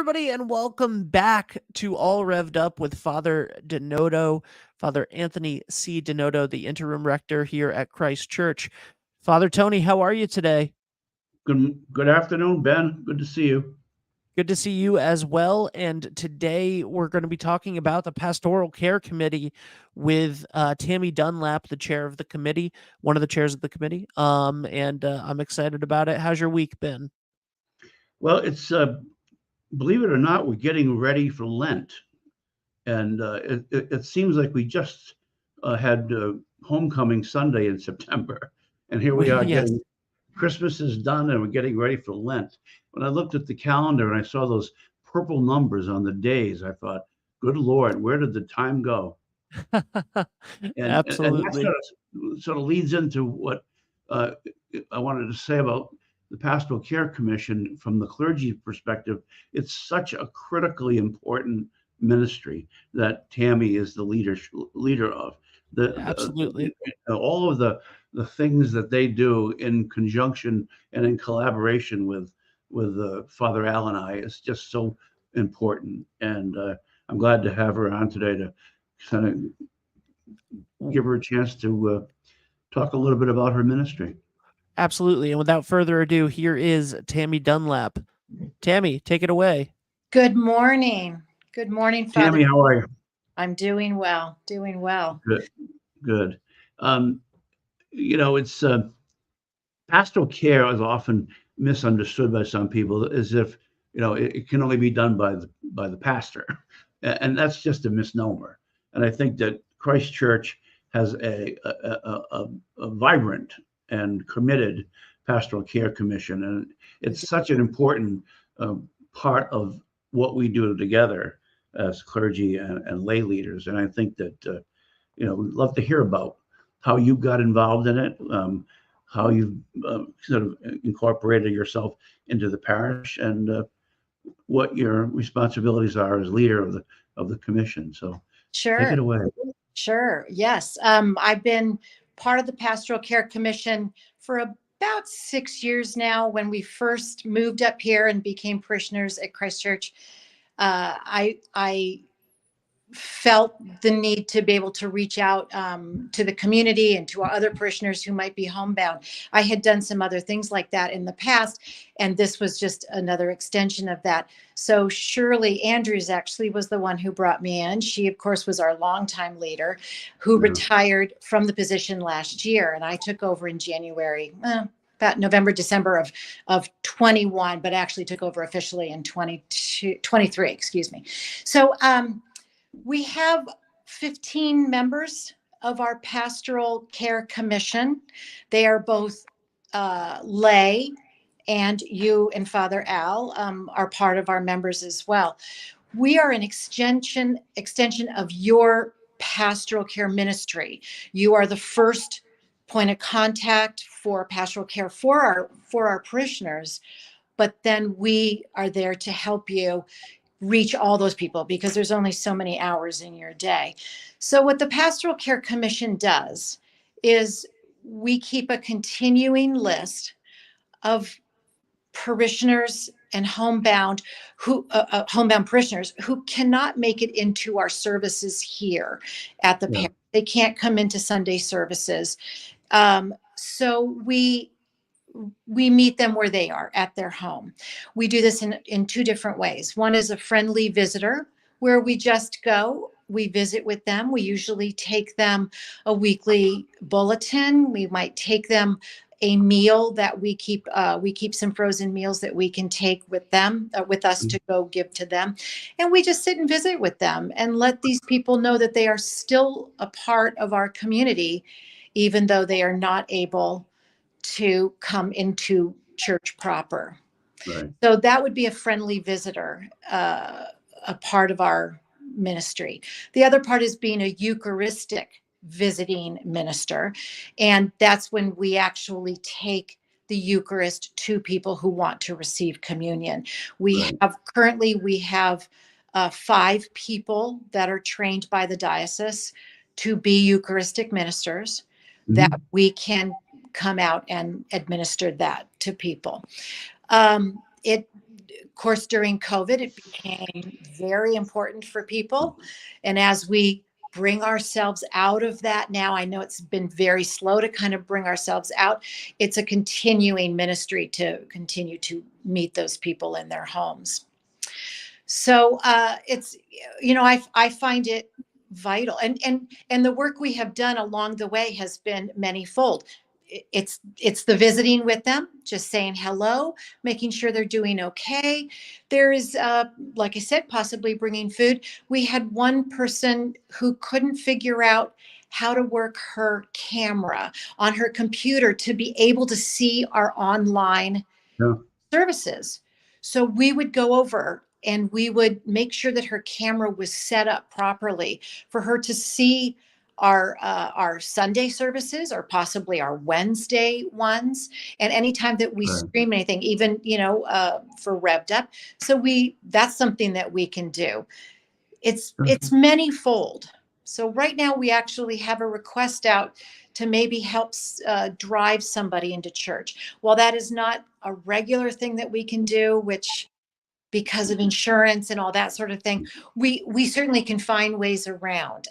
everybody, and welcome back to All Rev'd Up with Father Denoto, Father Anthony C. Denoto, the interim rector here at Christ Church. Father Tony, how are you today? Good afternoon, Ben. Good to see you. Good to see you as well. And today we're going to be talking about the Pastoral Care Committee with Tammy Dunlap, the chair of the committee, one of the chairs of the committee. And I'm excited about it. How's your week been? Well, it's believe it or not, we're getting ready for Lent, and it seems like we just had homecoming Sunday in September, and here we are Yes. getting Christmas is done, and we're getting ready for Lent. When I looked at the calendar and I saw those purple numbers on the days, I thought, "Good Lord, where did the time go?" And that Absolutely. sort of leads into what uh, I wanted to say about the Pastoral Care Commission from the clergy perspective. It's such a critically important ministry that Tammy is the leader of. Absolutely. All of the things that they do in conjunction and in collaboration with Father Al and I is just so important. And I'm glad to have her on today to kind of give her a chance to talk a little bit about her ministry. Absolutely. And without further ado, here is Tammy Dunlap. Tammy, take it away. Good morning. Good morning, Father. Tammy, how are you? I'm doing well, doing well. Good, good. It's pastoral care is often misunderstood by some people as if it can only be done by the pastor, and that's just a misnomer. And I think that Christ Church has a vibrant and committed pastoral care commission, and it's such an important part of what we do together as clergy and lay leaders. And I think that we'd love to hear about how you got involved in it, how you've sort of incorporated yourself into the parish, and what your responsibilities are as leader of the commission. So take it away. Sure. Yes. I've been part of the Pastoral Care Commission for about 6 years now. When we first moved up here and became parishioners at Christ Church, I felt the need to be able to reach out to the community and to our other parishioners who might be homebound. I had done some other things like that in the past, and this was just another extension of that. So Shirley Andrews actually was the one who brought me in. She, of course, was our longtime leader who retired from the position last year, and I took over in January. About November, December of 21, but actually took over officially in 23, excuse me. So we have 15 members of our Pastoral Care Commission. They are both lay, and you and Father Al are part of our members as well. We are an extension of your pastoral care ministry. You are the first point of contact for pastoral care for our parishioners, but then we are there to help you reach all those people because there's only so many hours in your day. So what the Pastoral Care Commission does is we keep a continuing list of parishioners and homebound parishioners who cannot make it into our services here at the parish. They can't come into Sunday services. So we meet them where they are at their home. We do this in two different ways. One is a friendly visitor where we just go, we visit with them. We usually take them a weekly bulletin. We might take them a meal that we keep some frozen meals that we can take with them, with us to go give to them. And we just sit and visit with them and let these people know that they are still a part of our community, even though they are not able to come into church proper. Right. So that would be a friendly visitor, a part of our ministry. The other part is being a Eucharistic visiting minister. And that's when we actually take the Eucharist to people who want to receive communion. We have 5 people that are trained by the diocese to be Eucharistic ministers that we can come out and administer that to people. of course, during COVID, it became very important for people. And as we bring ourselves out of that now, I know it's been very slow to kind of bring ourselves out. It's a continuing ministry to continue to meet those people in their homes. So it's, I find it vital, and the work we have done along the way has been manyfold. It's the visiting with them, just saying hello, making sure they're doing okay. There is, like I said, possibly bringing food. We had one person who couldn't figure out how to work her camera on her computer to be able to see our online Yeah. services. So we would go over and we would make sure that her camera was set up properly for her to see our Sunday services, or possibly our Wednesday ones. And anytime that we Right. stream anything, even, for Rev'd Up. So that's something that we can do. It's manyfold. So right now we actually have a request out to maybe help drive somebody into church. While that is not a regular thing that we can do, which because of insurance and all that sort of thing, we certainly can find ways around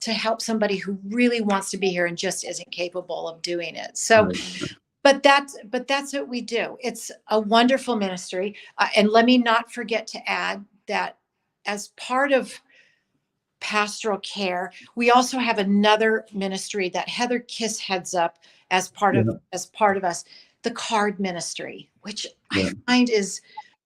to help somebody who really wants to be here and just isn't capable of doing it. So, Right. but that's what we do. It's a wonderful ministry, and let me not forget to add that as part of pastoral care, we also have another ministry that Heather Kiss heads up as part of us, the card ministry, which Yeah. I find is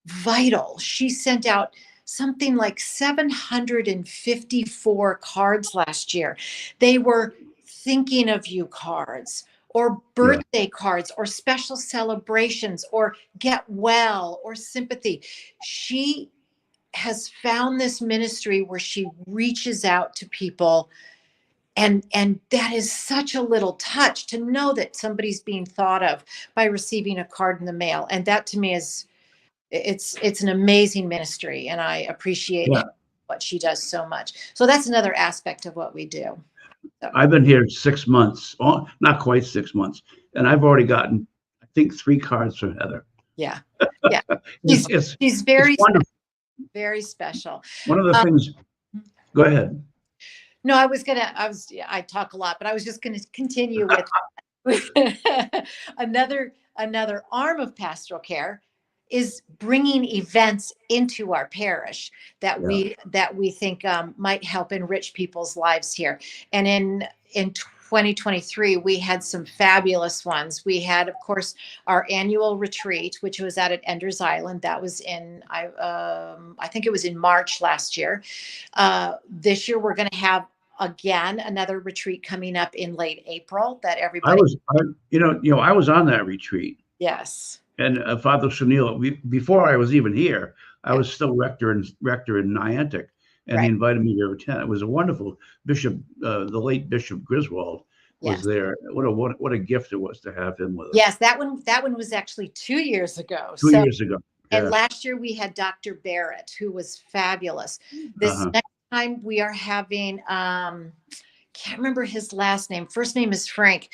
vital. She sent out something like 754 cards last year. They were thinking of you cards, or birthday cards, or special celebrations, or get well, or sympathy. She has found this ministry where she reaches out to people, and that is such a little touch to know that somebody's being thought of by receiving a card in the mail. And that to me is, it's an amazing ministry, and I appreciate what she does so much. So that's another aspect of what we do. So. I've been here 6 months, not quite 6 months, and I've already gotten, I think, 3 cards from Heather. Yeah. Yeah. She's very wonderful. Very special. One of the things, go ahead. No, I talk a lot, but I was just going to continue with another arm of pastoral care is bringing events into our parish that we think might help enrich people's lives here. And in 2023, we had some fabulous ones. We had, of course, our annual retreat, which was out at Enders Island. That was I think it was in March last year. This year, we're going to have again another retreat coming up in late April that everybody. I was on that retreat. Yes. And Father Sunil, before I was even here, I was still rector in Niantic, and he invited me to attend. It was a wonderful bishop. The late Bishop Griswold was there. What a gift it was to have him with us. Yes, that one was actually 2 years ago. 2 years ago. Yeah. And last year we had Dr. Barrett, who was fabulous. This next time we are having can't remember his last name. First name is Frank.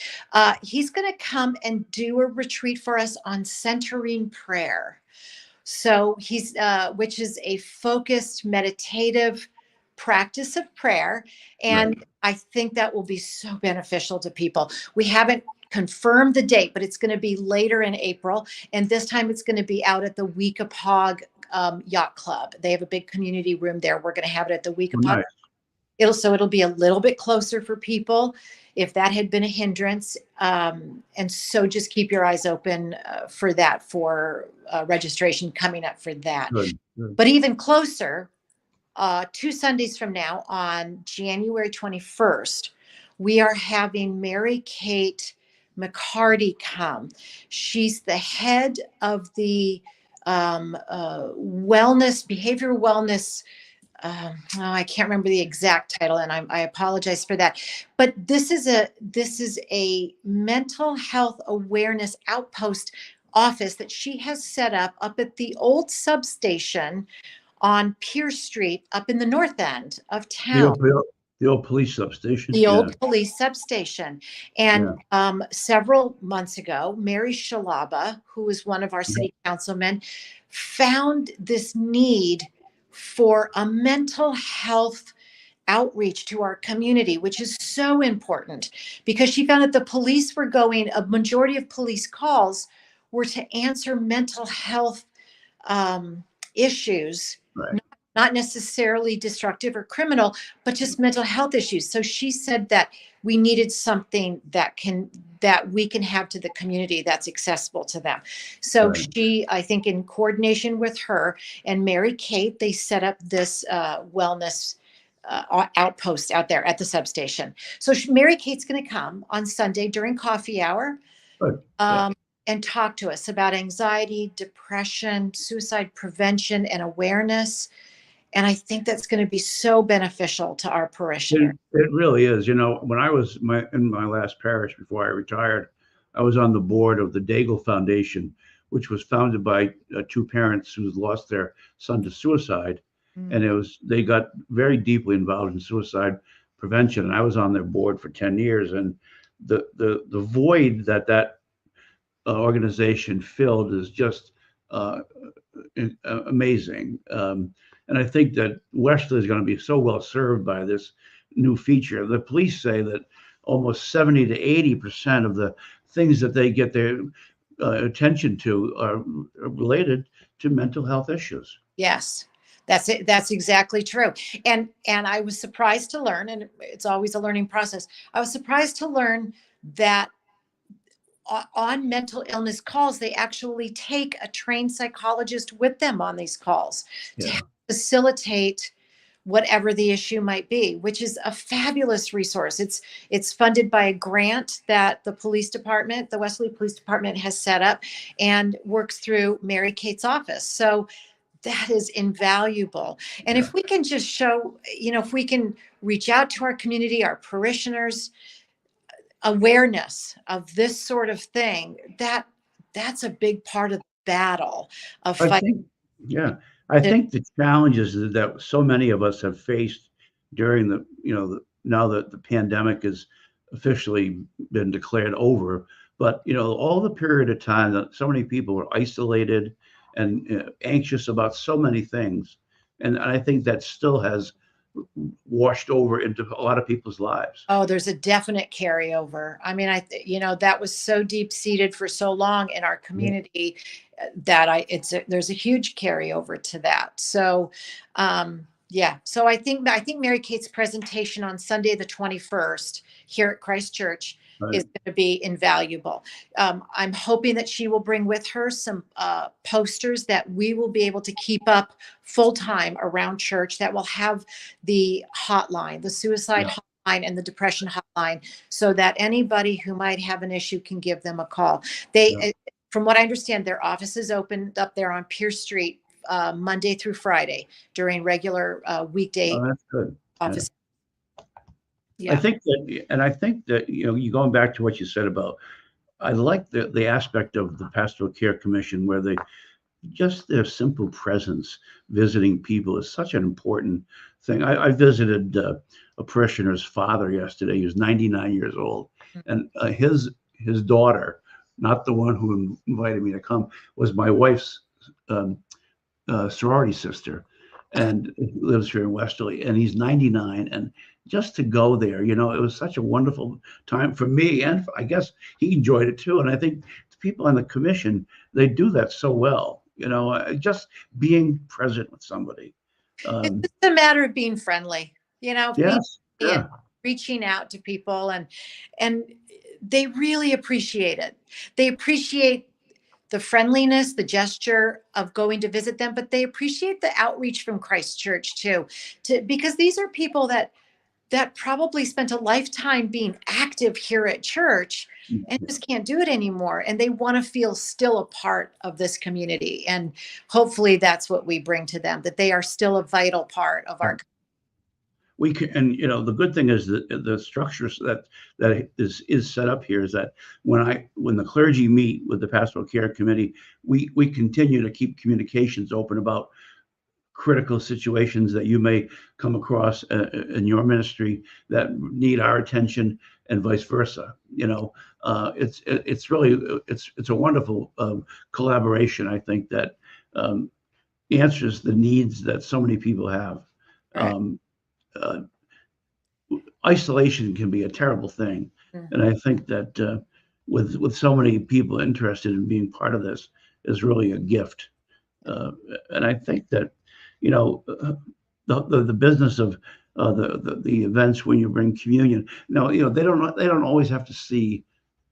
He's going to come and do a retreat for us on centering prayer. So he's, which is a focused meditative practice of prayer. And I think that will be so beneficial to people. We haven't confirmed the date, but it's going to be later in April. And this time it's going to be out at the Weekapaug Yacht Club. They have a big community room there. We're going to have it at the Weekapaug. Nice. It'll be a little bit closer for people if that had been a hindrance. And so just keep your eyes open for that, for registration coming up for that. Good. But even closer, 2 Sundays from now on January 21st, we are having Mary Kate McCarty come. She's the head of the behavioral wellness. I can't remember the exact title, and I apologize for that. But this is a mental health awareness outpost office that she has set up at the old substation on Pierce Street up in the north end of town. The old police substation. the Yeah. old police substation. And several months ago, Mary Shalaba, who is one of our Yeah. city councilmen, found this need for a mental health outreach to our community, which is so important because she found that the police were going, a majority of police calls were to answer mental health um, issues, Right. not necessarily destructive or criminal, but just mental health issues. So she said that we needed something that we can have to the community that's accessible to them. So Right. she, I think, in coordination with her and Mary Kate, they set up this wellness outpost out there at the substation. So Mary Kate's going to come on Sunday during coffee hour. Good. Yeah. And talk to us about anxiety, depression, suicide prevention, and awareness. And I think that's going to be so beneficial to our parishioners. It really is. You know, when I was in my last parish before I retired, I was on the board of the Daigle Foundation, which was founded by two parents who lost their son to suicide, and they got very deeply involved in suicide prevention. And I was on their board for 10 years, and the void that organization filled is just amazing. And I think that Wesley is going to be so well served by this new feature. The police say that almost 70 to 80% of the things that they get their attention to are related to mental health issues. Yes, that's it. That's exactly true. And I was surprised to learn, and it's always a learning process. I was surprised to learn that on mental illness calls, they actually take a trained psychologist with them on these calls to help facilitate whatever the issue might be, which is a fabulous resource. It's funded by a grant that the police department, the Wesley Police Department, has set up and works through Mary Kate's office. So that is invaluable. And if we can just show, if we can reach out to our community, our parishioners, awareness of this sort of thing, that's a big part of the battle of I fighting. think, I think the challenges that so many of us have faced during now that the pandemic has officially been declared over, but all the period of time that so many people were isolated and anxious about so many things, and I think that still has washed over into a lot of people's lives. Oh, there's a definite carryover. I mean, that was so deep seated for so long in our community that there's a huge carryover to that. So, so I think Mary Kate's presentation on Sunday, the 21st here at Christ Church is going to be invaluable. I'm hoping that she will bring with her some posters that we will be able to keep up full time around church that will have the hotline, the suicide hotline and the depression hotline, so that anybody who might have an issue can give them a call. From what I understand, their office is opened up there on Pierce Street Monday through Friday during regular weekday that's good. office. Yeah. I think that you going back to what you said about, I like the aspect of the Pastoral Care Commission where their simple presence visiting people is such an important thing. I visited a parishioner's father yesterday. He was 99 years old, and his daughter, not the one who invited me to come, was my wife's sorority sister, and lives here in Westerly, and he's 99. And just to go there, it was such a wonderful time for me, and I guess he enjoyed it too. And I think the people on the commission, they do that so well, just being present with somebody. It's just a matter of being friendly, Yes. and reaching out to people, and they really appreciate it. They appreciate the friendliness, the gesture of going to visit them, but they appreciate the outreach from Christ Church too, because these are people that probably spent a lifetime being active here at church and just can't do it anymore. And they want to feel still a part of this community. And hopefully that's what we bring to them, that they are still a vital part of our community. We can, and the good thing is that the structures that is set up here is that when the clergy meet with the Pastoral Care Committee, we continue to keep communications open about critical situations that you may come across in your ministry that need our attention, and vice versa. It's really it's a wonderful collaboration. I think that answers the needs that so many people have. Right. Uh, Isolation can be a terrible thing, and I think that with so many people interested in being part of this is really a gift. And I think that you know the business of the events when you bring communion. Now they don't always have to see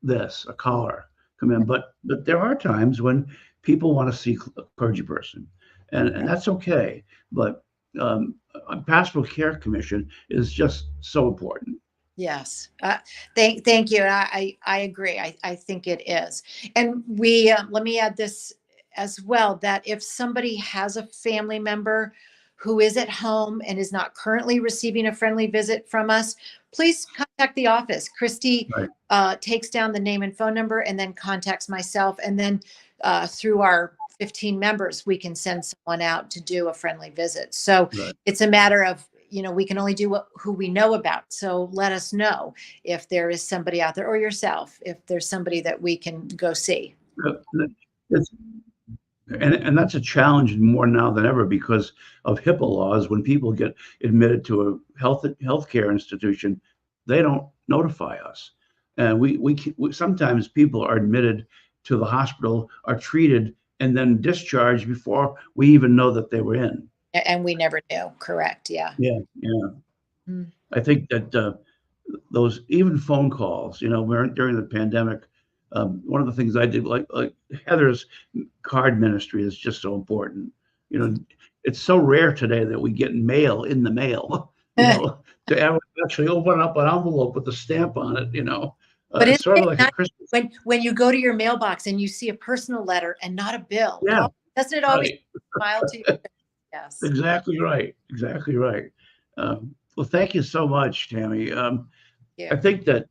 this a collar come in, but there are times when people want to see a clergy person, and that's okay. But a pastoral care commission is just so important. Yes. Thank you. And I agree. I think it is. And let me add this as well, that if somebody has a family member who is at home and is not currently receiving a friendly visit from us, please contact the office. Christy Right. Takes down the name and phone number and then contacts myself. And then through our 15 members, we can send someone out to do a friendly visit. So Right. it's a matter of, we can only do who we know about. So let us know if there is somebody out there, or yourself, if there's somebody that we can go see. It's, and that's a challenge more now than ever because of HIPAA laws. When people get admitted to a healthcare institution, they don't notify us, and we sometimes people are admitted to the hospital, are treated, and then discharged before we even know that they were in. And we never knew. Correct. Yeah. Yeah. I think that those even phone calls, during the pandemic, one of the things I did, like Heather's card ministry, is just so important. It's so rare today that we get mail in the mail. To actually open up an envelope with a stamp on it. But it's sort of like a Christmas. When you go to your mailbox and you see a personal letter and not a bill, Yeah, doesn't it always smile to you? Yes. Exactly right. Well, thank you so much, Tammy. Yeah. I think that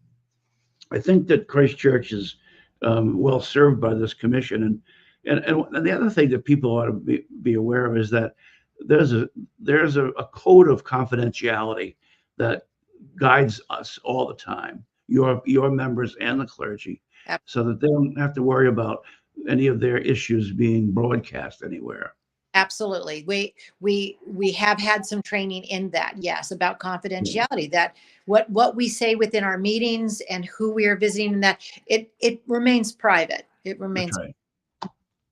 Christ Church is well served by this commission, and the other thing that people ought to be aware of is that there's a code of confidentiality that guides us all the time, your members and the clergy, so that they don't have to worry about any of their issues being broadcast anywhere. Absolutely. We have had some training in that, yes, about confidentiality, that what we say within our meetings and who we are visiting, and that it remains private. It remains. That's right.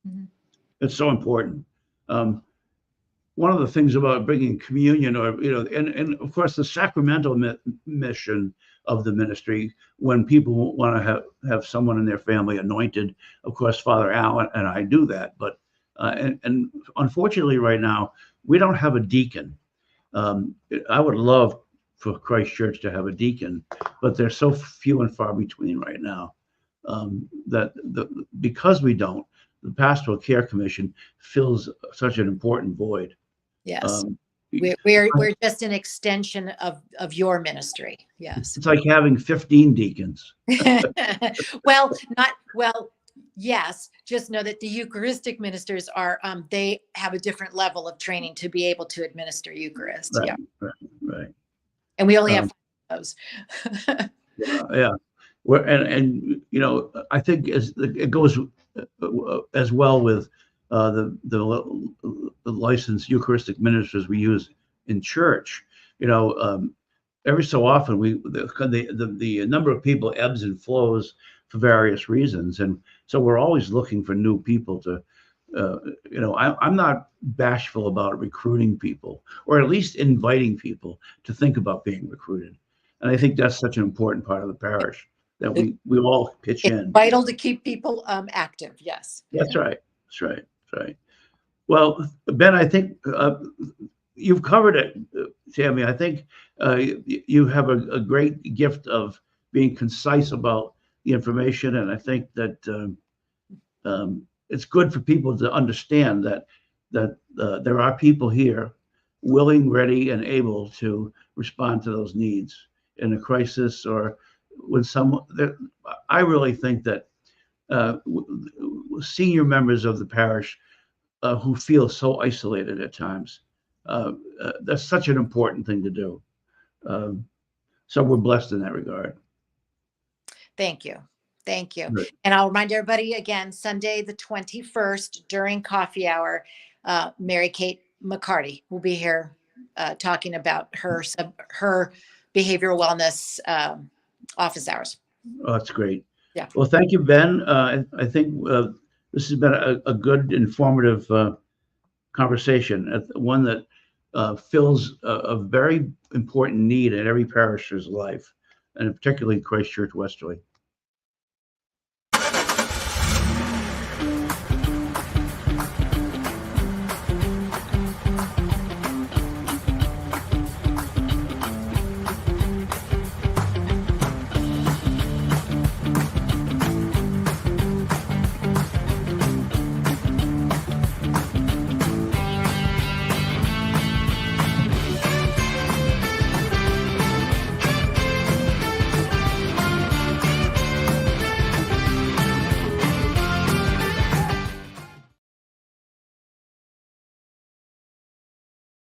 Mm-hmm. It's so important. One of the things about bringing communion, or and of course the sacramental mission of the ministry, when people want to have someone in their family anointed, of course Father Allen and I do that, but and unfortunately right now we don't have a deacon. I would love for Christ Church to have a deacon, but they're so few and far between right now, because we don't, the Pastoral Care Commission fills such an important void. Yes. We're just an extension of your ministry. Yes. It's like having 15 deacons. Yes. Just know that the Eucharistic ministers are, they have a different level of training to be able to administer Eucharist. Right, yeah. Right. And we only have those. Yeah. And I think it goes as well with the licensed Eucharistic ministers we use in church. Every so often the number of people ebbs and flows for various reasons, and so we're always looking for new people to. I'm not bashful about recruiting people, or at least inviting people to think about being recruited, and I think that's such an important part of the parish that we all pitch in. It's vital to keep people active. Yes. That's right. Well, Ben, I think you've covered it, Tammy. I think you have a great gift of being concise about the information, and I think that it's good for people to understand that there are people here willing, ready, and able to respond to those needs in a crisis, or when I really think that senior members of the parish who feel so isolated at times That's such an important thing to do. So we're blessed in that regard. Thank you. Thank you. Right. And I'll remind everybody again, Sunday, the 21st during coffee hour, Mary Kate McCarty will be here talking about her behavioral wellness office hours. Oh, that's great. Yeah. Well, thank you, Ben. I think this has been a good, informative conversation, one that fills a very important need in every parisher's life, and particularly Christ Church Westerly.